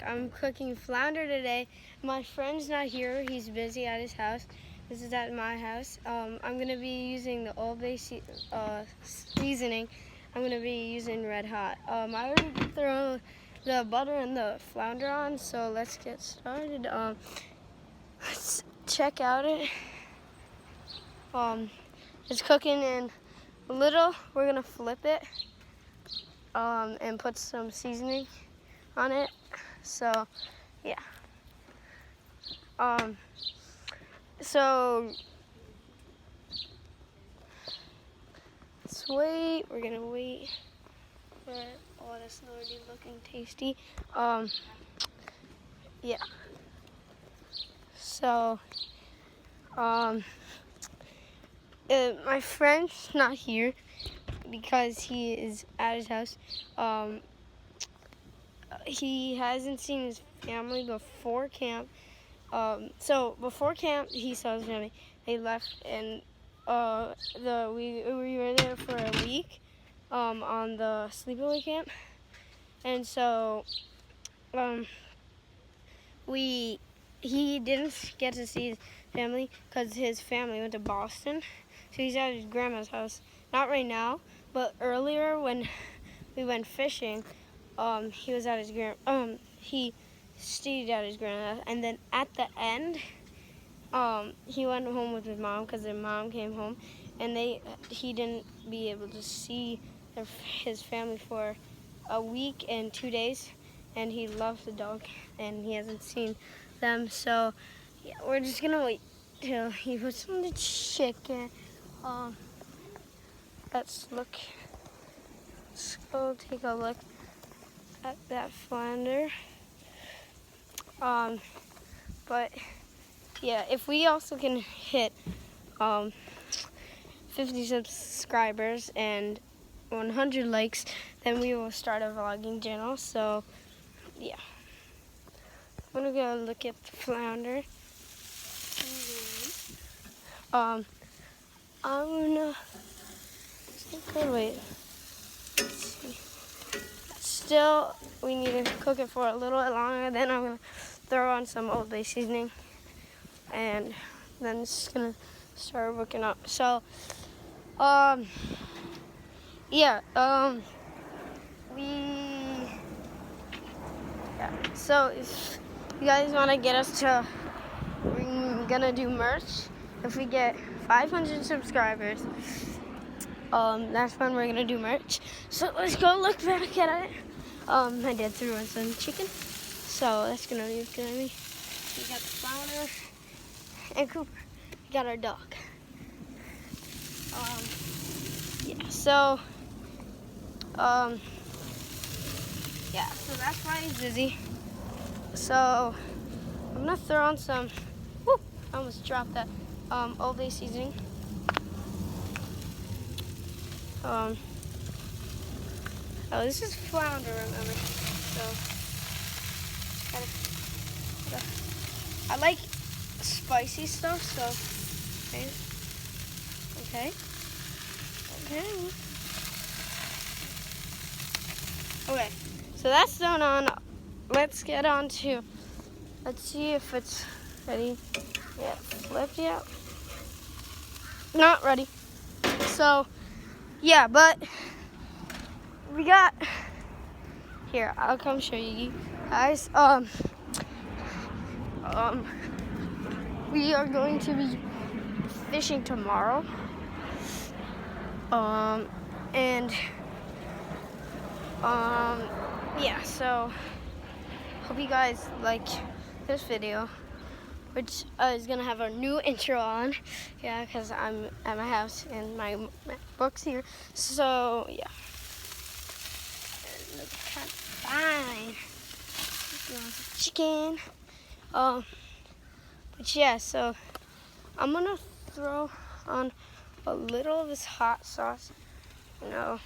I'm cooking flounder today. My friend's not here. He's busy at his house. This is at my house. I'm going to be using the Old Bay seasoning. I'm going to be using Red Hot. I already threw the butter and the flounder on, so let's get started. Let's check out it. It's cooking in a little. We're going to flip it and put some seasoning on it. So yeah. So let's wait. We're gonna wait for all this already looking tasty. Yeah. So my friend's not here because he is at his house. He hasn't seen his family before camp. So before camp, he saw his family. They left, and we were there for a week on the sleepaway camp, and so he didn't get to see his family because his family went to Boston. So he's at his grandma's house. Not right now, but earlier when we went fishing. He was at his he stayed at his grandma's, and then at the end, he went home with his mom because their mom came home, and he didn't be able to see his family for a week and 2 days, and he loves the dog, and he hasn't seen them. So yeah, we're just gonna wait till he puts on the chicken. Let's go take a look at that flounder. But yeah, if we also can hit 50 subscribers and 100 likes, then we will start a vlogging channel. So yeah, I'm gonna go look at the flounder. I'm gonna wait. Still, we need to cook it for a little bit longer. Then I'm gonna throw on some Old Bay seasoning, and then it's gonna start working up. So, yeah, So if you guys want to get us to, we're gonna do merch. If we get 500 subscribers, that's when we're gonna do merch. So let's go look back at it. My dad threw in some chicken, so that's gonna be good. We got the flounder and Cooper. We got our dog. Yeah. So, yeah. So that's why he's busy. So I'm gonna throw on some. Whoo! I almost dropped that. Old Bay seasoning. Oh, this is flounder, remember? So, I like spicy stuff, so, okay. Okay, so that's thrown on. Let's get on to, let's see if it's ready. Yeah, flipped, yeah. Not ready. So, yeah, but we got, here, I'll come show you guys. We are going to be fishing tomorrow. Yeah, so hope you guys like this video, which is gonna have our new intro on. Yeah, because I'm at my house and my book's here. So yeah. It looks kind of fine. Chicken. But yeah, so I'm gonna throw on a little of this hot sauce. You know,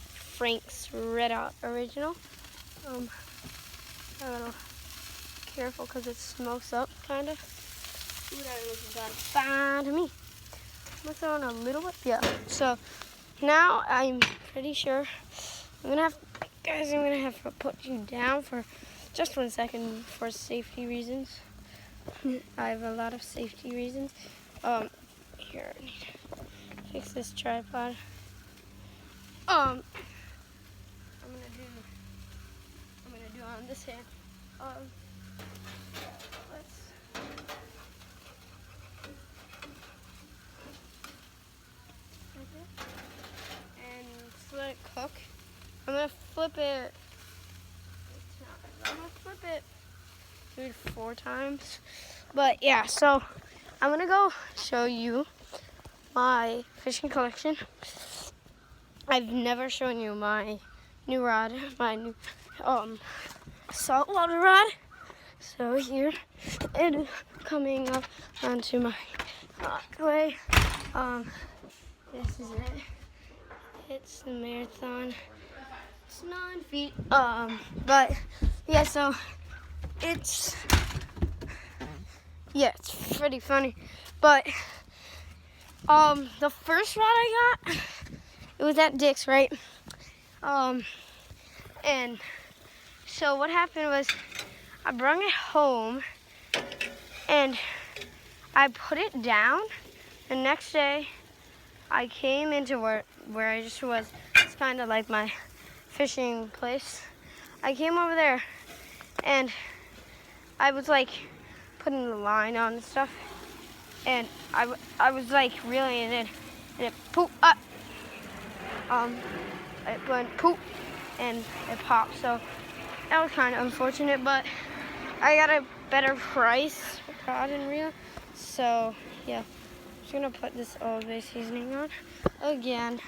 Frank's Red Hot Original. A little careful because it smokes up, kind of. Ooh, that looks kind of fine to me. I'm gonna throw in a little bit. Yeah. So now I'm pretty sure I'm gonna have to put you down for just 1 second for safety reasons. I have a lot of safety reasons. Here, I need to fix this tripod. I'm gonna do on this hand. Let's. And just let it cook. I'm gonna flip it. I'm gonna flip it 3 to 4 times. But yeah, so I'm gonna go show you my fishing collection. I've never shown you my new rod, my new saltwater rod. So here, and coming up onto my way. This is it. It's the marathon. It's 9 feet. But yeah, so it's pretty funny. But the first rod I got, it was at Dick's, right? And so what happened was I brought it home and I put it down. The next day I came into where I just was. It's kind of like my fishing place. I came over there and I was like putting the line on and stuff. And I was like reeling it in and it pooped up. It went poop and it popped. So that was kind of unfortunate, but I got a better price for rod and reel. So yeah, I'm just gonna put this Old Bay seasoning on again.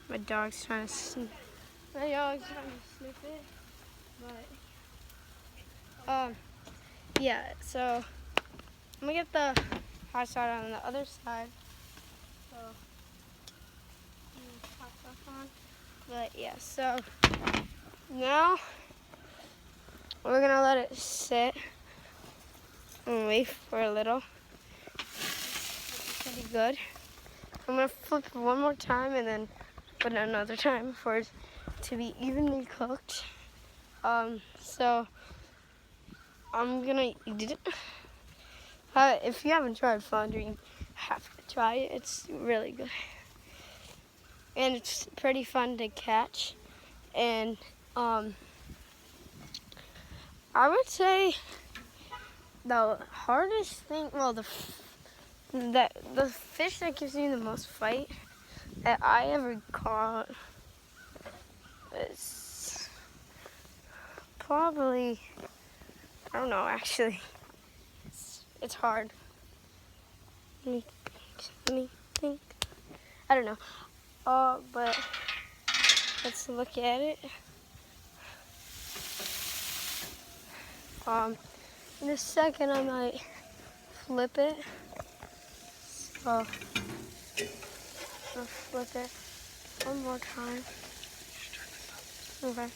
My dog's trying to sniff it, but yeah. So I'm gonna get the hot side on the other side. So hot sauce on. But yeah, so now we're gonna let it sit and wait for a little. It's pretty good. I'm gonna flip it one more time and then put it another time for it to be evenly cooked. So I'm gonna eat it. If you haven't tried flounder, you have to try it. It's really good. And it's pretty fun to catch. And I would say the hardest thing, well, the fish that gives me the most fight that I ever caught is probably, I don't know, actually. It's hard. Let me think. I don't know. But let's look at it. In a second I might flip it. So I'll flip it one more time. Okay.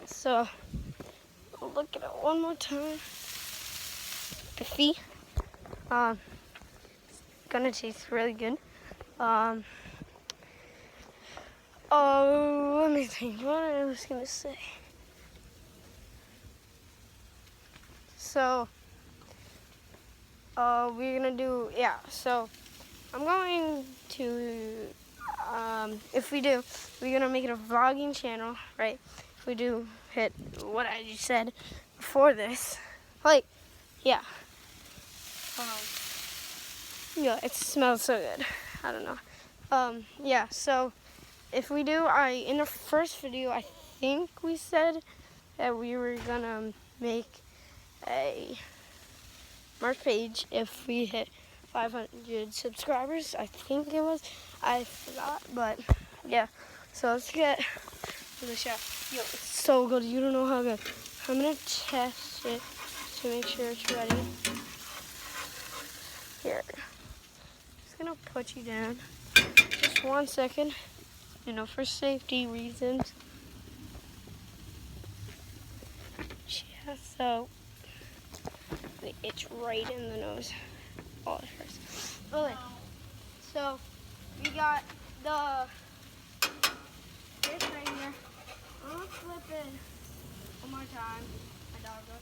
So I'll look at it one more time. Biffy. It's gonna taste really good. Oh, let me think. What I was gonna say. So, we're gonna do, yeah. So, I'm going to, if we do, we're gonna make it a vlogging channel, right? If we do hit what I just said before this, like, yeah. Yeah, it smells so good. I don't know. Yeah. So. If we do, in the first video, I think we said that we were gonna make a March page if we hit 500 subscribers. I think it was. I forgot, but yeah. So let's get to the shot. Yo, it's so good. You don't know how good. I'm gonna test it to make sure it's ready. Here. Just gonna put you down. Just 1 second. You know, for safety reasons. Yeah, so it's right in the nose. Oh, it hurts. Okay, so we got the fish right here. I'm gonna flip it one more time. My dog goes.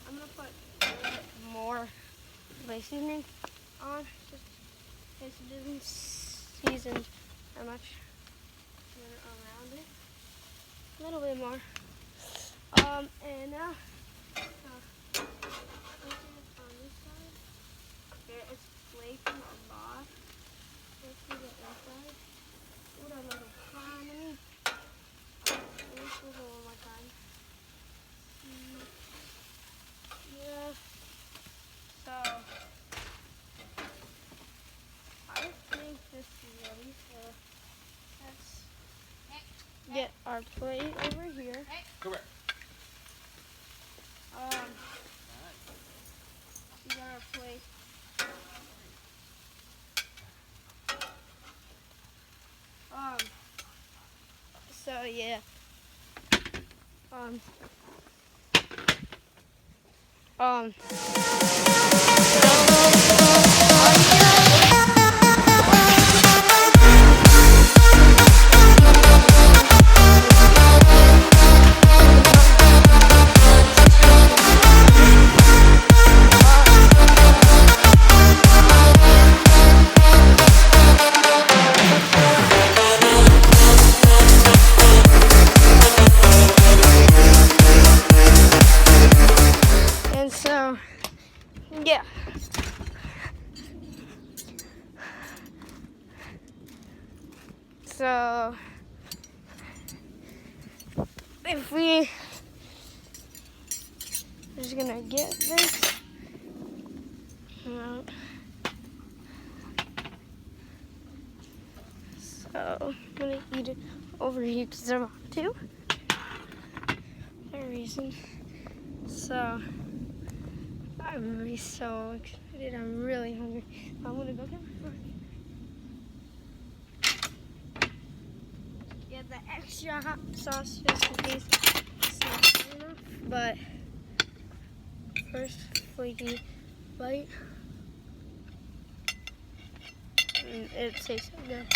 I'm gonna put a little bit more spice seasoning on, just in case it isn't seasoned that much. And around it, a little bit more. And now, on this side, okay, it's flaking a lot. Let's see the inside. What a little economy. Let's do it one more time. Yeah. So, I think this is ready. So, let's get our plate over here. Correct. We got our plate. So yeah. And so, yeah. So, if we're just gonna get this out. So, I'm gonna eat it over here because I want to. For a reason. So, I'm really so excited. I'm really hungry. I'm gonna go get my food. Get the extra hot sauce just in case it's not hot enough. But first, flaky bite. And it tastes so good.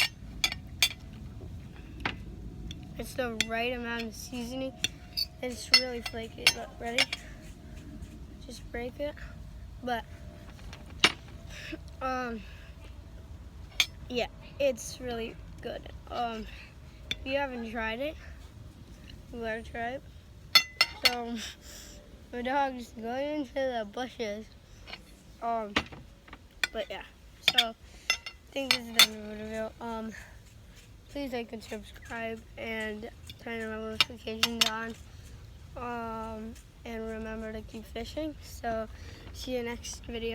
It's the right amount of seasoning. It's really flaky. Look, ready? Just break it. But yeah, it's really good. If you haven't tried it, you gotta try it. So my dog's going into the bushes. But yeah. So I think this is the end of the video. Please like and subscribe and turn your notifications on. And remember to keep fishing. So see you next video.